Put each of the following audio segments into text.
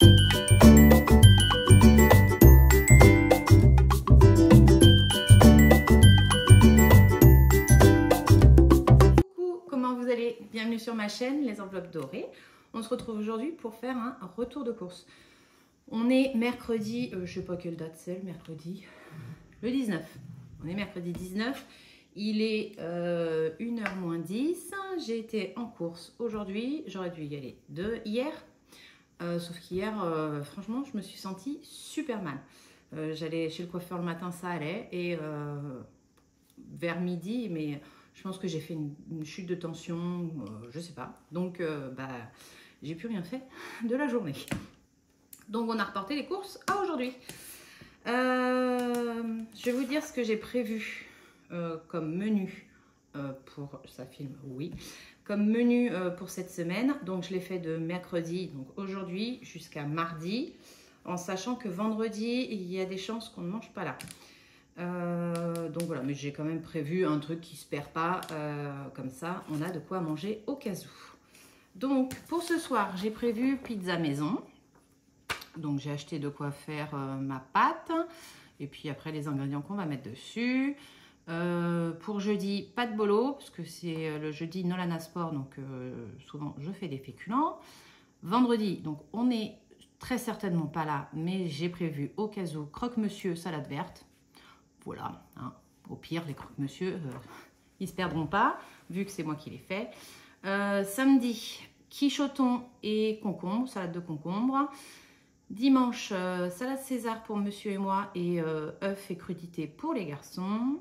Comment vous allez? Bienvenue sur ma chaîne Les Enveloppes Dorées. On se retrouve aujourd'hui pour faire un retour de course. On est mercredi, je sais pas quelle date c'est le mercredi, le 19. On est mercredi 19. Il est 1h moins 10. J'ai été en course aujourd'hui. J'aurais dû y aller hier. Sauf qu'hier, franchement, je me suis sentie super mal. J'allais chez le coiffeur le matin, ça allait. Et vers midi, mais je pense que j'ai fait une chute de tension, je sais pas. Donc, j'ai plus rien fait de la journée. Donc, on a reporté les courses à aujourd'hui. Je vais vous dire ce que j'ai prévu comme menu pour... Ça filme, oui. Comme menu pour cette semaine. Donc, je l'ai fait de mercredi, donc aujourd'hui, jusqu'à mardi. En sachant que vendredi, il y a des chances qu'on ne mange pas là. Donc voilà, mais j'ai quand même prévu un truc qui se perd pas, comme ça on a de quoi manger au cas où. Donc pour ce soir j'ai prévu pizza maison, donc j'ai acheté de quoi faire ma pâte et puis après les ingrédients qu'on va mettre dessus. Pour jeudi, pas de bolo parce que c'est le jeudi Nolana Sport, donc souvent je fais des féculents. Vendredi, donc on est très certainement pas là, mais j'ai prévu au cas où croque-monsieur salade verte. Voilà, hein. Au pire, les croque-monsieur, ils ne se perdront pas, vu que c'est moi qui les fais. Samedi, quichoton et concombre, salade de concombre. Dimanche, salade César pour monsieur et moi et œufs et crudités pour les garçons.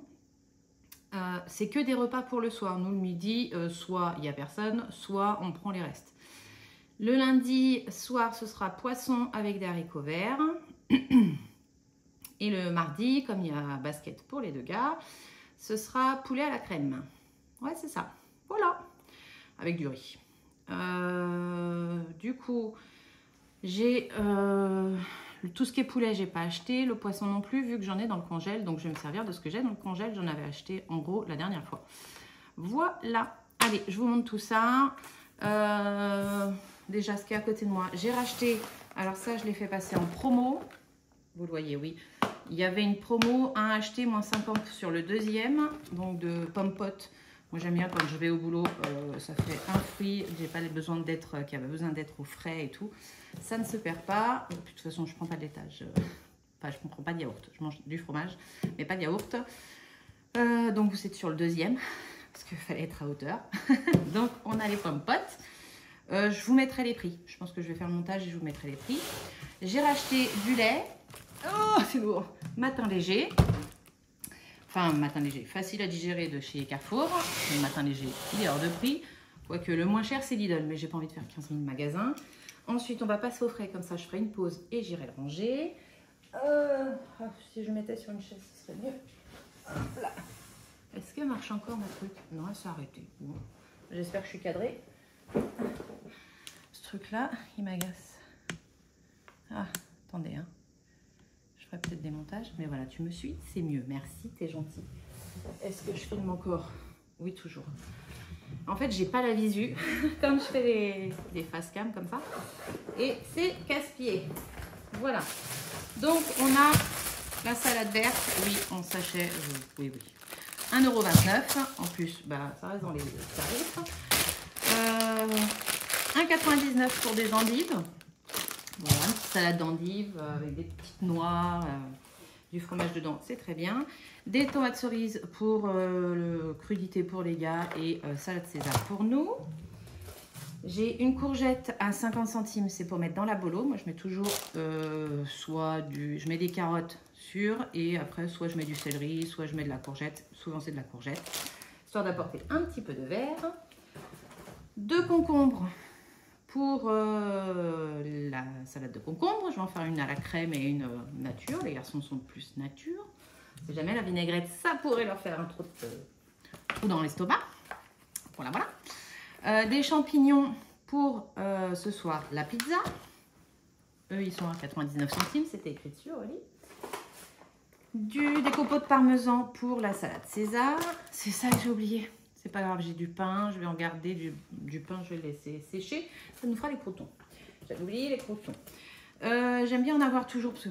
C'est que des repas pour le soir. Nous, le midi, soit il n'y a personne, soit on prend les restes. Le lundi soir, ce sera poisson avec des haricots verts. Et le mardi, comme il y a basket pour les deux gars, ce sera poulet à la crème. Ouais, c'est ça. Voilà. Avec du riz. Du coup, j'ai tout ce qui est poulet, j'ai pas acheté. Le poisson non plus, vu que j'en ai dans le congèle. Donc, je vais me servir de ce que j'ai dans le congèle. J'en avais acheté, en gros, la dernière fois. Voilà. Allez, je vous montre tout ça. Déjà, ce qui est à côté de moi, j'ai racheté. Alors ça, je l'ai fait passer en promo. Vous le voyez, oui. Il y avait une promo, 1 acheté, moins 50 sur le deuxième, donc de pommes potes. Moi, j'aime bien quand je vais au boulot, ça fait un fruit, j'ai pas besoin d'être, qui avait besoin d'être au frais et tout. Ça ne se perd pas. Et puis, de toute façon, je prends pas de laitage. Enfin, je ne prends pas de yaourt. Je mange du fromage, mais pas de yaourt. Donc, vous êtes sur le deuxième, parce qu'il fallait être à hauteur. Donc, on a les pommes potes. Je vous mettrai les prix. Je pense que je vais faire le montage et je vous mettrai les prix. J'ai racheté du lait. Oh, c'est lourd. Matin léger. Enfin, matin léger. Facile à digérer de chez Carrefour. Le matin léger, il est hors de prix. Quoique le moins cher, c'est Lidl. Mais j'ai pas envie de faire 15 000 magasins. Ensuite, on va passer au frais. Comme ça, je ferai une pause et j'irai le ranger. Si je mettais sur une chaise, ce serait mieux. Hop là. Est-ce qu'elle marche encore, ma truc? Non, elle s'est arrêtée. Bon. J'espère que je suis cadrée. Ce truc-là, il m'agace. Ah, attendez, hein. Je ferai peut-être des montages, mais voilà, tu me suis, c'est mieux. Merci, t'es gentil. Est-ce que je filme encore? Oui, toujours. En fait, j'ai pas la visu quand je fais des face cam comme ça. Et c'est casse-pied. Voilà. Donc, on a la salade verte. Oui, en sachet. Oui. 1,29 €. En plus, ça reste dans les tarifs. 1,99 € pour des endives. Voilà, une petite salade d'endives avec des petites noix, du fromage dedans, c'est très bien. Des tomates cerises pour le crudité pour les gars et salade César pour nous. J'ai une courgette à 50 centimes, c'est pour mettre dans la bolo. Moi, je mets toujours je mets des carottes sûres et après, soit je mets du céleri, soit je mets de la courgette. Souvent, c'est de la courgette, histoire d'apporter un petit peu de vert. 2 concombres pour la salade de concombre. Je vais en faire une à la crème et une nature. Les garçons sont plus nature. Si jamais la vinaigrette, ça pourrait leur faire un trou dans l'estomac. Voilà. Des champignons pour ce soir, la pizza. Eux, ils sont à 99 centimes. C'était écrit dessus, Oli. Des copeaux de parmesan pour la salade César. C'est ça que j'ai oublié. C'est pas grave, j'ai du pain, je vais en garder du pain, je vais le laisser sécher. Ça nous fera les croûtons. J'avais oublié les croûtons. J'aime bien en avoir toujours parce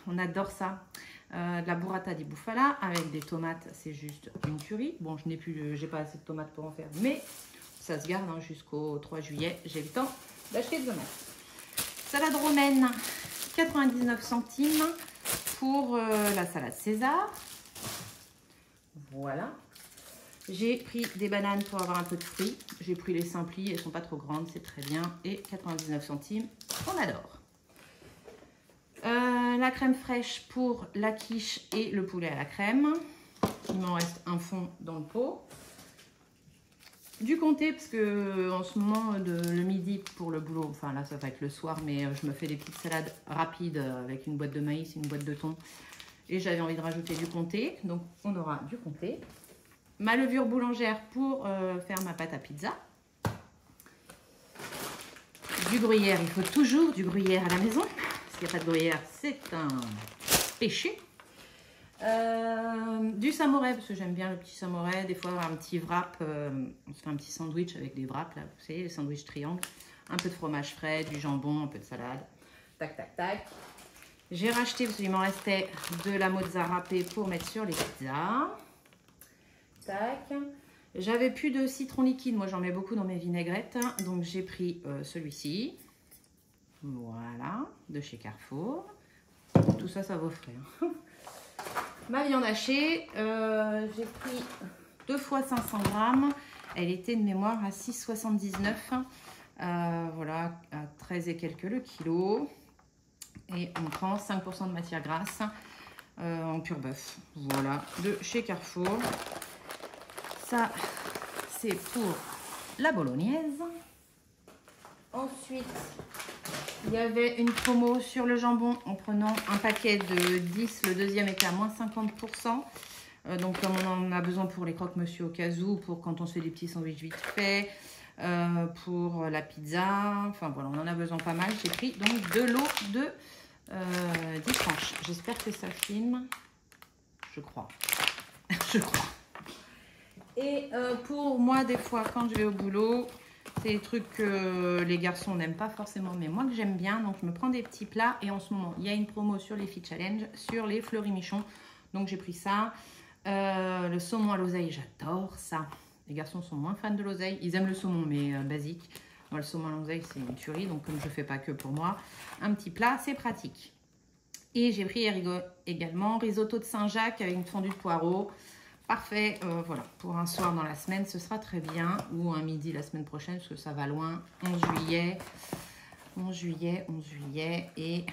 qu'on adore ça. De la burrata di bufala avec des tomates, c'est juste une tuerie. Bon, j'ai pas assez de tomates pour en faire, mais ça se garde hein, jusqu'au 3 juillet. J'ai le temps d'acheter des tomates. Salade romaine, 99 centimes pour la salade César. Voilà. J'ai pris des bananes pour avoir un peu de fruits. J'ai pris les simplis, elles sont pas trop grandes, c'est très bien. Et 99 centimes, on adore. La crème fraîche pour la quiche et le poulet à la crème. Il m'en reste un fond dans le pot. Du comté, parce que en ce moment, le midi pour le boulot, enfin là ça va être le soir, mais je me fais des petites salades rapides avec une boîte de maïs, une boîte de thon. Et j'avais envie de rajouter du comté, donc on aura du comté. Ma levure boulangère pour faire ma pâte à pizza. Du gruyère, il faut toujours du gruyère à la maison. S'il n'y a pas de gruyère, c'est un péché. Du samouraï, parce que j'aime bien le petit samouraï. Des fois, un petit wrap. On se fait un petit sandwich avec des wraps, là, vous savez, les sandwichs triangles. Un peu de fromage frais, du jambon, un peu de salade. Tac, tac, tac. J'ai racheté, parce qu'il m'en restait, de la mozzarella râpée pour mettre sur les pizzas. Tac. J'avais plus de citron liquide. Moi, j'en mets beaucoup dans mes vinaigrettes. Donc, j'ai pris celui-ci. Voilà, de chez Carrefour. Tout ça, ça vaut frais. Hein. Ma viande hachée, j'ai pris 2 fois 500 grammes. Elle était de mémoire à 6,79. Voilà, à 13 et quelques le kilo. Et on prend 5% de matière grasse en pur bœuf. Voilà, de chez Carrefour. Ça, c'est pour la bolognaise. Ensuite, il y avait une promo sur le jambon en prenant un paquet de 10. Le deuxième était à moins 50%. Donc, comme on en a besoin pour les croque-monsieur au cas où, pour quand on se fait des petits sandwichs vite fait, pour la pizza. Enfin, voilà, on en a besoin pas mal. J'ai pris donc de l'eau de 10 tranches. J'espère que ça filme. Je crois. Je crois. Et pour moi, des fois, quand je vais au boulot, c'est des trucs que les garçons n'aiment pas forcément, mais moi que j'aime bien. Donc, je me prends des petits plats. Et en ce moment, il y a une promo sur les Fit Challenge, sur les fleuris-michons. Donc, j'ai pris ça. Le saumon à l'oseille, j'adore ça. Les garçons sont moins fans de l'oseille. Ils aiment le saumon, mais basique. Moi, le saumon à l'oseille, c'est une tuerie. Donc, comme je ne fais pas que pour moi, un petit plat, c'est pratique. Et j'ai pris également risotto de Saint-Jacques avec une fondue de poireaux. Parfait, voilà, pour un soir dans la semaine, ce sera très bien. Ou un midi la semaine prochaine, parce que ça va loin. 11 juillet et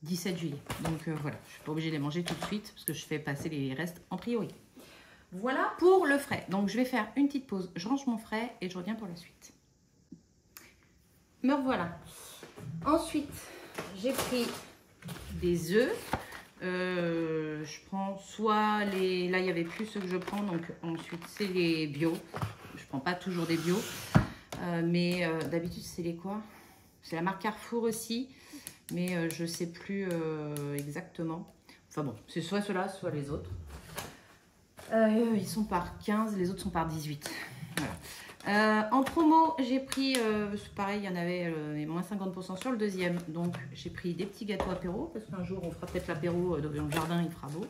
17 juillet. Donc voilà, je ne suis pas obligée de les manger tout de suite, parce que je fais passer les restes en priorité. Voilà pour le frais. Donc je vais faire une petite pause, je range mon frais et je reviens pour la suite. Me revoilà. Ensuite, j'ai pris des œufs. Je prends soit les... Là, il n'y avait plus ceux que je prends. Donc, ensuite, c'est les bio. Je prends pas toujours des bio. Mais d'habitude, c'est les quoi? C'est la marque Carrefour aussi. Mais je ne sais plus exactement. Enfin bon, c'est soit ceux-là, soit les autres. Ils sont par 15. Les autres sont par 18. Voilà. En promo, j'ai pris, pareil, il y en avait moins 50% sur le deuxième. Donc, j'ai pris des petits gâteaux apéro. Parce qu'un jour, on fera peut-être l'apéro dans le jardin, il fera beau.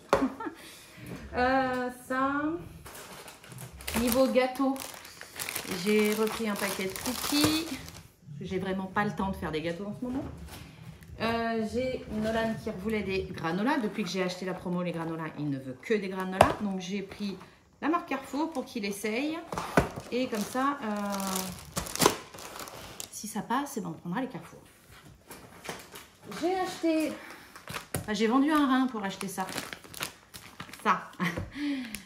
Ça, niveau gâteau, j'ai repris un paquet de cookies. J'ai vraiment pas le temps de faire des gâteaux en ce moment. J'ai Nolan qui voulait des granolas. Depuis que j'ai acheté la promo, les granolas, il ne veut que des granolas. Donc, j'ai pris la marque Carrefour pour qu'il essaye. Et comme ça, si ça passe, eh ben, on prendra les Carrefour. J'ai acheté... Enfin, j'ai vendu un rein pour acheter ça. Ça.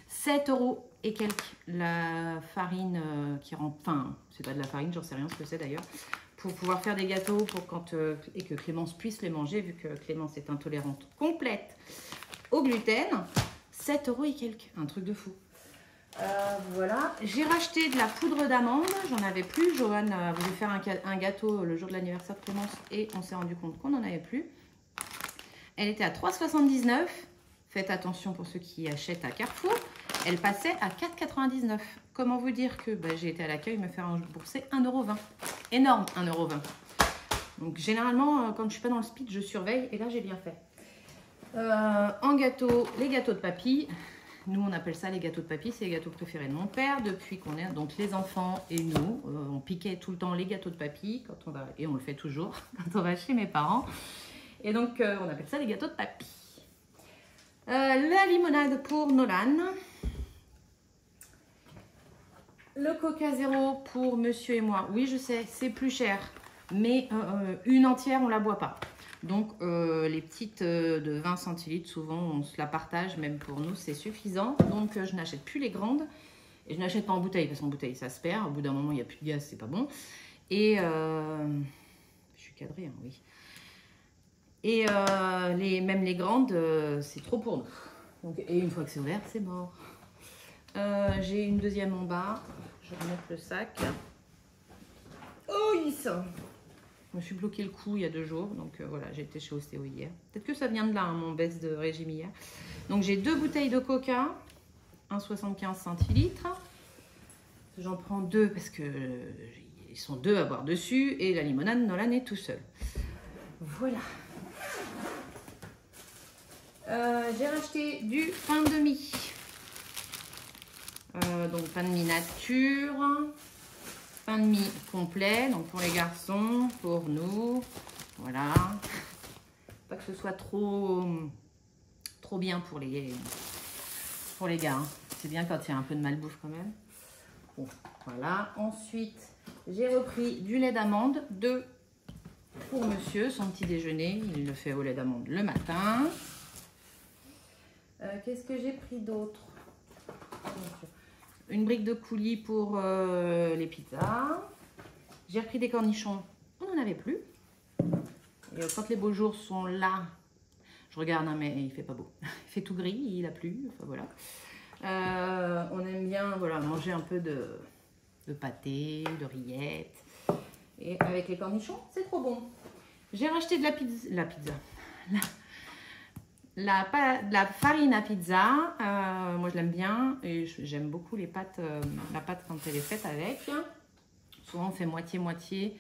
7 € et quelques. La farine qui rend... Enfin, c'est pas de la farine, j'en sais rien ce que c'est d'ailleurs. Pour pouvoir faire des gâteaux pour quand, et que Clémence puisse les manger, vu que Clémence est intolérante complète au gluten. 7 € et quelques. Un truc de fou. Voilà, j'ai racheté de la poudre d'amande, j'en avais plus. Johan voulait faire un gâteau le jour de l'anniversaire de Clémence et on s'est rendu compte qu'on n'en avait plus. Elle était à 3,79 €. Faites attention pour ceux qui achètent à Carrefour. Elle passait à 4,99 €. Comment vous dire que j'ai été à l'accueil me faire rembourser 1,20 €. Énorme, 1,20 €. Donc généralement, quand je suis pas dans le speed, je surveille et là j'ai bien fait. En gâteau, les gâteaux de papy. Nous on appelle ça les gâteaux de papy, c'est les gâteaux préférés de mon père depuis qu'on est donc les enfants et nous. On piquait tout le temps les gâteaux de papy quand on va, et on le fait toujours quand on va chez mes parents. Et donc on appelle ça les gâteaux de papy. La limonade pour Nolan. Le Coca Zéro pour monsieur et moi. Oui, je sais, c'est plus cher. Mais une entière, on ne la boit pas. Donc, les petites de 20 centilitres, souvent, on se la partage. Même pour nous, c'est suffisant. Donc, je n'achète plus les grandes. Et je n'achète pas en bouteille, parce qu'en bouteille, ça se perd. Au bout d'un moment, il n'y a plus de gaz, c'est pas bon. Et, je suis cadrée, hein, oui. Et même les grandes, c'est trop pour nous. Donc, et une fois que c'est ouvert, c'est mort. J'ai une deuxième en bas. Je vais remettre le sac. Oh, yes. Je me suis bloqué le cou il y a 2 jours. Donc voilà, j'ai été chez ostéo hier. Peut-être que ça vient de là, hein, mon baisse de régime hier. Donc j'ai 2 bouteilles de coca. 1,75 centilitres. J'en prends 2 parce que ils sont 2 à boire dessus. Et la limonade, Nolan est tout seul. Voilà. J'ai racheté du pain de mie. Donc pain de mie nature, pain de mie complet, donc pour les garçons, pour nous, voilà. Pas que ce soit trop bien pour les gars, hein. C'est bien quand il y a un peu de malbouffe quand même. Bon, voilà. Ensuite, j'ai repris du lait d'amande, 2 pour monsieur, son petit déjeuner, il le fait au lait d'amande le matin. Qu'est-ce que j'ai pris d'autre? Une brique de coulis pour les pizzas. J'ai repris des cornichons. On n'en avait plus. Et quand les beaux jours sont là, je regarde, hein, mais il fait pas beau. Il fait tout gris, il a plu. Enfin voilà. On aime bien voilà, manger un peu de pâté, de rillettes. Et avec les cornichons, c'est trop bon. J'ai racheté de la pizza. La farine à pizza, moi je l'aime bien et j'aime beaucoup les pâtes, la pâte quand elle est faite avec. Souvent on fait moitié-moitié,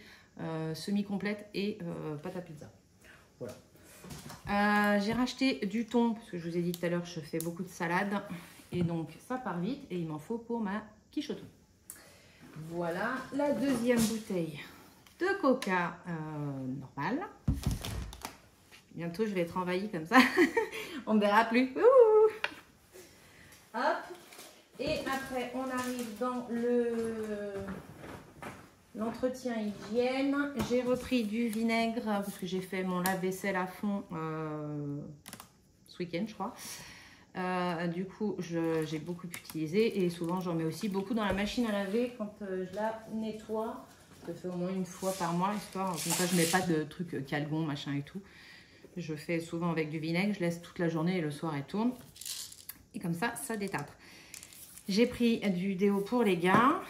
semi-complète et pâte à pizza. Voilà. J'ai racheté du thon parce que je vous ai dit tout à l'heure je fais beaucoup de salade et donc ça part vite et il m'en faut pour ma quiche au thon. Voilà la deuxième bouteille de coca normale. Bientôt, je vais être envahie comme ça. On ne verra plus. Ouh. Hop. Et après, on arrive dans l'entretien hygiène. J'ai repris du vinaigre parce que j'ai fait mon lave-vaisselle à fond ce week-end, je crois. Du coup, j'ai beaucoup utilisé et souvent, j'en mets aussi beaucoup dans la machine à laver quand je la nettoie. Je le fais au moins une fois par mois, histoire. Comme ça, je ne mets pas de trucs calgon, machin et tout. Je fais souvent avec du vinaigre, je laisse toute la journée et le soir elle tourne. Et comme ça, ça détartre. J'ai pris du déo pour les gars.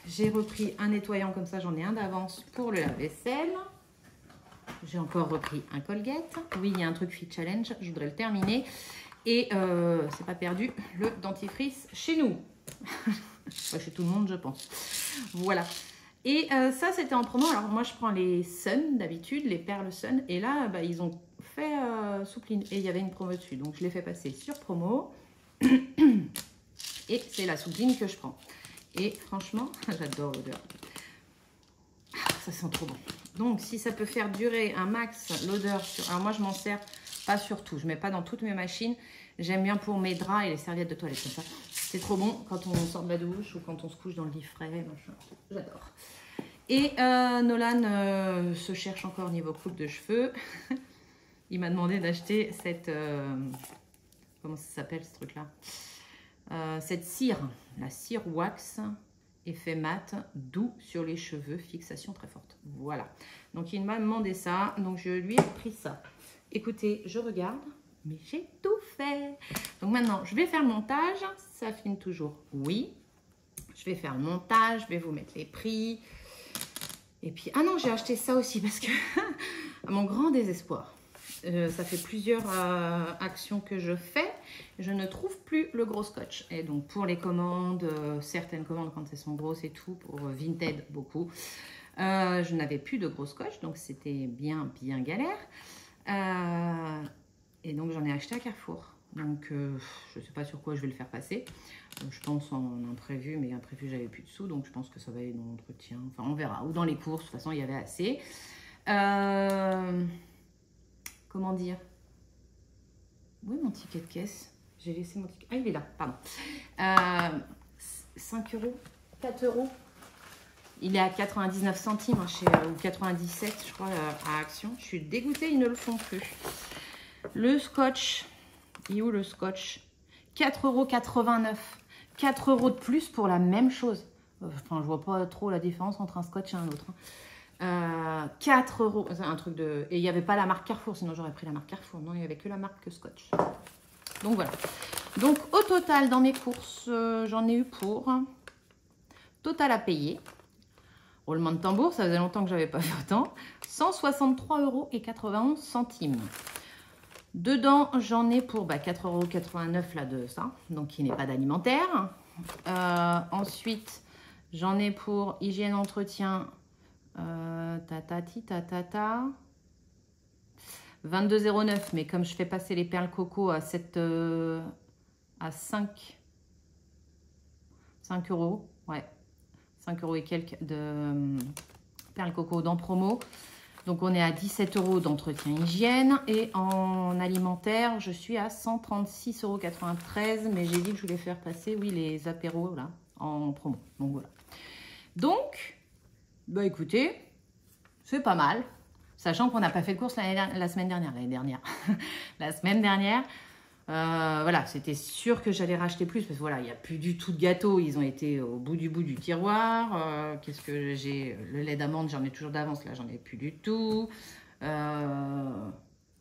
J'ai repris un nettoyant comme ça, j'en ai un d'avance pour le lave-vaisselle. J'ai encore repris un Colgate. Oui, il y a un truc Fit Challenge, je voudrais le terminer. Et c'est pas perdu, le dentifrice chez nous. Chez tout le monde, je pense. Voilà. Et ça, c'était en promo. Alors moi, je prends les Sun d'habitude, les perles Sun. Et là, bah, ils ont fait soupline et il y avait une promo dessus. Donc, je l'ai fait passer sur promo. Et c'est la soupline que je prends. Et franchement, j'adore l'odeur. Ça sent trop bon. Donc, si ça peut faire durer un max l'odeur sur... Alors moi, je m'en sers pas sur tout. Je mets pas dans toutes mes machines. J'aime bien pour mes draps et les serviettes de toilette comme ça. C'est trop bon quand on sort de la douche ou quand on se couche dans le lit frais. J'adore. Et Nolan se cherche encore niveau coupe de cheveux. Il m'a demandé d'acheter cette... comment ça s'appelle ce truc-là, cette cire, la cire wax, effet mat, doux sur les cheveux, fixation très forte. Voilà. Donc il m'a demandé ça, donc je lui ai pris ça. Écoutez, je regarde, mais j'ai tout fait. Donc maintenant, je vais faire le montage. Ça filme toujours, oui. Je vais faire le montage, je vais vous mettre les prix. Et puis, ah non, j'ai acheté ça aussi parce que, à mon grand désespoir, ça fait plusieurs actions que je fais. Je ne trouve plus le gros scotch. Et donc, pour les commandes, certaines commandes quand elles sont grosses et tout, pour Vinted, beaucoup, Je n'avais plus de gros scotch, donc c'était bien galère. Et donc j'en ai acheté à Carrefour. Donc je ne sais pas sur quoi je vais le faire passer. Je pense en imprévu, mais imprévu j'avais plus de sous, donc je pense que ça va aller dans l'entretien. Enfin on verra. Ou dans les courses, de toute façon il y avait assez. Comment dire? Où est mon ticket de caisse? J'ai laissé mon ticket. Ah il est là, pardon. 5 €, 4 €. Il est à 99 centimes ou 97 je crois à Action. Je suis dégoûtée, ils ne le font plus. Le scotch, il est où le scotch? 4,89 €. 4 € de plus pour la même chose. Enfin, je vois pas trop la différence entre un scotch et un autre. 4 €, c'est un truc de... Et il n'y avait pas la marque Carrefour, sinon j'aurais pris la marque Carrefour. Non, il n'y avait que la marque Scotch. Donc voilà. Donc au total, dans mes courses, j'en ai eu pour... Total à payer. Roulement de tambour, ça faisait longtemps que j'avais pas fait autant. 163,91 €. Dedans, j'en ai pour 4,89 € là de ça, donc qui n'est pas d'alimentaire. Ensuite, j'en ai pour hygiène entretien, 22,09 €, mais comme je fais passer les perles coco à 5 €, ouais, 5 € et quelques de perles coco dans promo. Donc on est à 17 € d'entretien hygiène et en alimentaire, je suis à 136,93 €, mais j'ai dit que je voulais faire passer, oui, les apéros là en promo. Donc voilà. Donc, bah écoutez, c'est pas mal, sachant qu'on n'a pas fait de course la semaine dernière. La semaine dernière, voilà, c'était sûr que j'allais racheter plus parce que voilà, il n'y a plus du tout de gâteaux, ils ont été au bout du tiroir. Qu'est-ce que j'ai? Le lait d'amande, j'en ai toujours d'avance, là j'en ai plus du tout. Bah,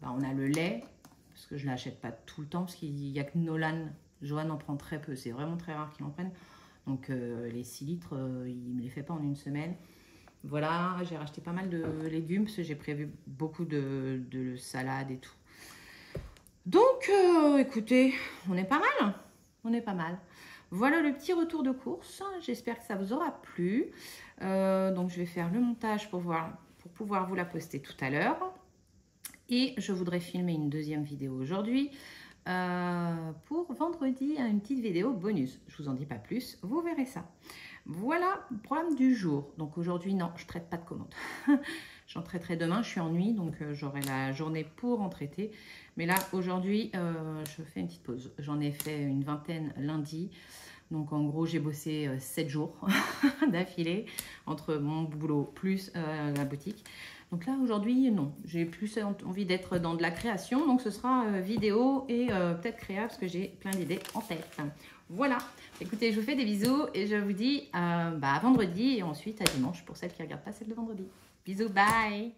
on a le lait, parce que je ne l'achète pas tout le temps, parce qu'il n'y a que Nolan, Joanne en prend très peu, c'est vraiment très rare qu'il en prenne. Donc les 6 litres, il ne me les fait pas en une semaine. Voilà, j'ai racheté pas mal de légumes, parce que j'ai prévu beaucoup de salades et tout. Donc, écoutez, on est pas mal. On est pas mal. Voilà le petit retour de course. J'espère que ça vous aura plu. Donc, je vais faire le montage pour pouvoir vous la poster tout à l'heure. Et je voudrais filmer une deuxième vidéo aujourd'hui pour vendredi, une petite vidéo bonus. Je vous en dis pas plus, vous verrez ça. Voilà le programme du jour. Donc aujourd'hui, non, je ne traite pas de commandes. J'en traiterai demain, je suis en nuit, donc j'aurai la journée pour en traiter. Mais là, aujourd'hui, je fais une petite pause. J'en ai fait une vingtaine lundi. Donc en gros, j'ai bossé 7 jours d'affilée entre mon boulot plus la boutique. Donc là, aujourd'hui, non. J'ai plus envie d'être dans de la création. Donc ce sera vidéo et peut-être créa parce que j'ai plein d'idées en tête. Voilà. Écoutez, je vous fais des bisous et je vous dis à vendredi et ensuite à dimanche pour celles qui ne regardent pas celle de vendredi. Bisous, bye!